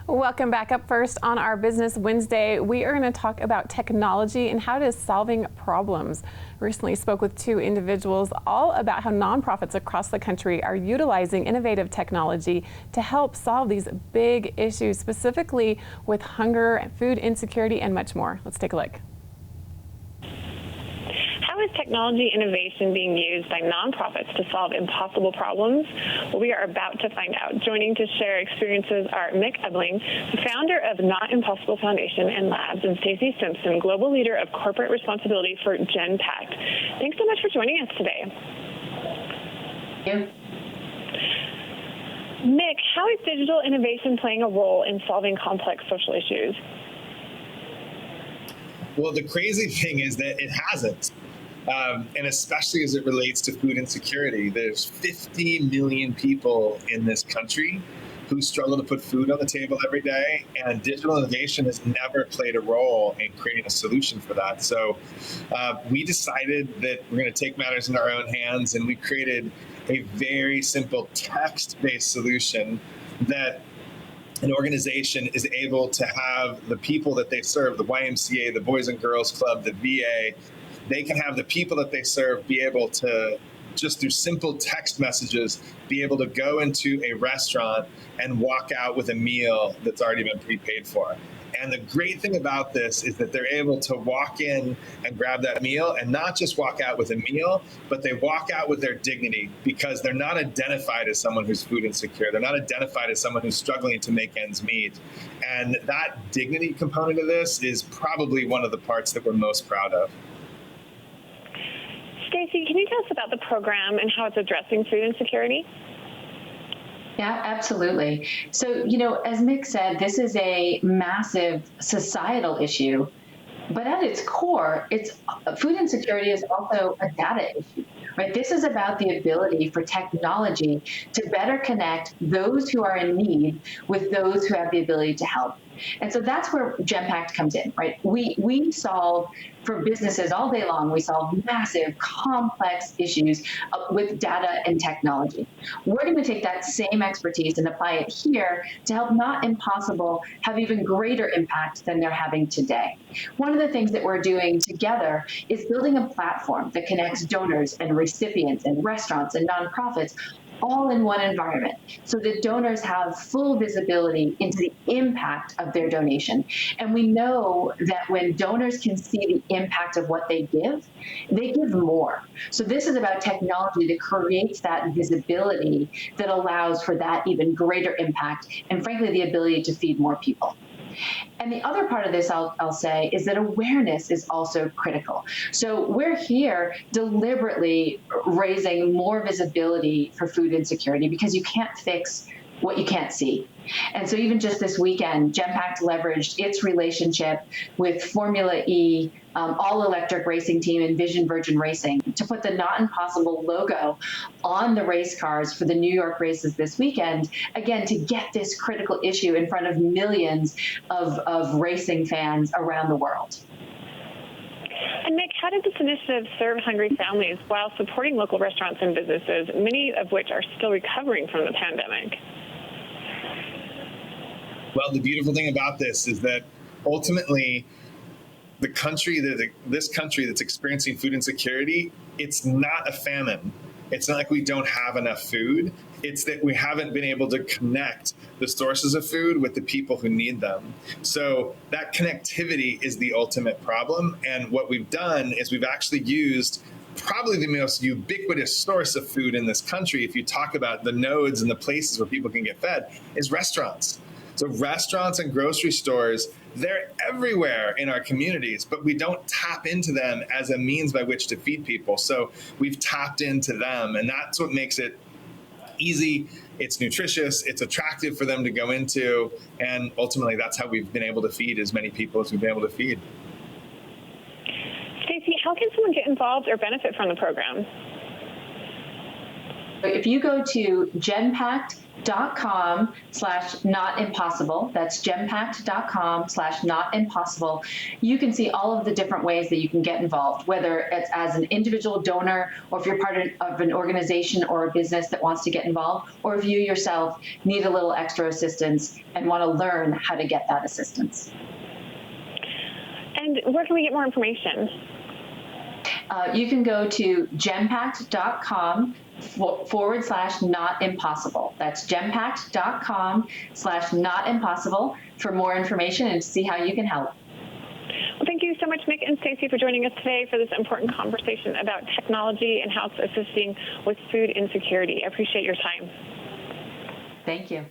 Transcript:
Welcome back. Up first on our Business Wednesday, we are going to talk about technology and how it is solving problems. Recently spoke with two individuals all about how nonprofits across the country are utilizing innovative technology to help solve these big issues, specifically with hunger, food insecurity, and much more. Let's take a look. How is technology innovation being used by nonprofits to solve impossible problems? Well, we are about to find out. Joining to share experiences are Mick Ebeling, the founder of Not Impossible Foundation and Labs, and Stacy Simpson, global leader of corporate responsibility for Genpact. Thanks so much for joining us today. Thank you. Mick, how is digital innovation playing a role in solving complex social issues? Well, the crazy thing is that it hasn't. And especially as it relates to food insecurity, there's 50 million people in this country who struggle to put food on the table every day, and digital innovation has never played a role in creating a solution for that. So we decided that we're going to take matters in our own hands, and we created a very simple text-based solution that an organization is able to have the people that they serve, the YMCA, the Boys and Girls Club, the VA, they can have the people that they serve be able to, just through simple text messages, be able to go into a restaurant and walk out with a meal that's already been prepaid for. And the great thing about this is that they're able to walk in and grab that meal, and not just walk out with a meal, but they walk out with their dignity, because they're not identified as someone who's food insecure. They're not identified as someone who's struggling to make ends meet. And that dignity component of this is probably one of the parts that we're most proud of. Stacy, can you tell us about the program and how it's addressing food insecurity? Yeah, absolutely. So, as Mick said, this is a massive societal issue, but at its core, food insecurity is also a data issue, right? This is about the ability for technology to better connect those who are in need with those who have the ability to help. And so that's where Genpact comes in, right? We solve for businesses all day long. We solve massive, complex issues with data and technology. We're going to take that same expertise and apply it here to help Not Impossible have even greater impact than they're having today. One of the things that we're doing together is building a platform that connects donors and recipients and restaurants and nonprofits all in one environment, so that donors have full visibility into the impact of their donation. And we know that when donors can see the impact of what they give more. So this is about technology that creates that visibility that allows for that even greater impact, and frankly, the ability to feed more people. And the other part of this, I'll say, is that awareness is also critical. So we're here deliberately raising more visibility for food insecurity, because you can't fix what you can't see. And so even just this weekend, Genpact leveraged its relationship with Formula E, all-electric racing team, and Vision Virgin Racing to put the Not Impossible logo on the race cars for the New York races this weekend, again, to get this critical issue in front of millions of racing fans around the world. And Mick, how did this initiative serve hungry families while supporting local restaurants and businesses, many of which are still recovering from the pandemic? Well, the beautiful thing about this is that ultimately, this country that's experiencing food insecurity, it's not a famine. It's not like we don't have enough food. It's that we haven't been able to connect the sources of food with the people who need them. So that connectivity is the ultimate problem. And what we've done is we've actually used probably the most ubiquitous source of food in this country, if you talk about the nodes and the places where people can get fed, is restaurants. So restaurants and grocery stores, they're everywhere in our communities, but we don't tap into them as a means by which to feed people. So we've tapped into them, and that's what makes it easy. It's nutritious, it's attractive for them to go into, and ultimately that's how we've been able to feed as many people as we've been able to feed. Stacy, how can someone get involved or benefit from the program? If you go to genpact.com/notimpossible, that's genpact.com/notimpossible, you can see all of the different ways that you can get involved, whether it's as an individual donor, or if you're part of an organization or a business that wants to get involved, or if you yourself need a little extra assistance and want to learn how to get that assistance. And where can we get more information? You can go to genpact.com/notimpossible. That's genpact.com/notimpossible for more information and to see how you can help. Well, thank you so much, Mick and Stacy, for joining us today for this important conversation about technology and how it's assisting with food insecurity. I appreciate your time. Thank you.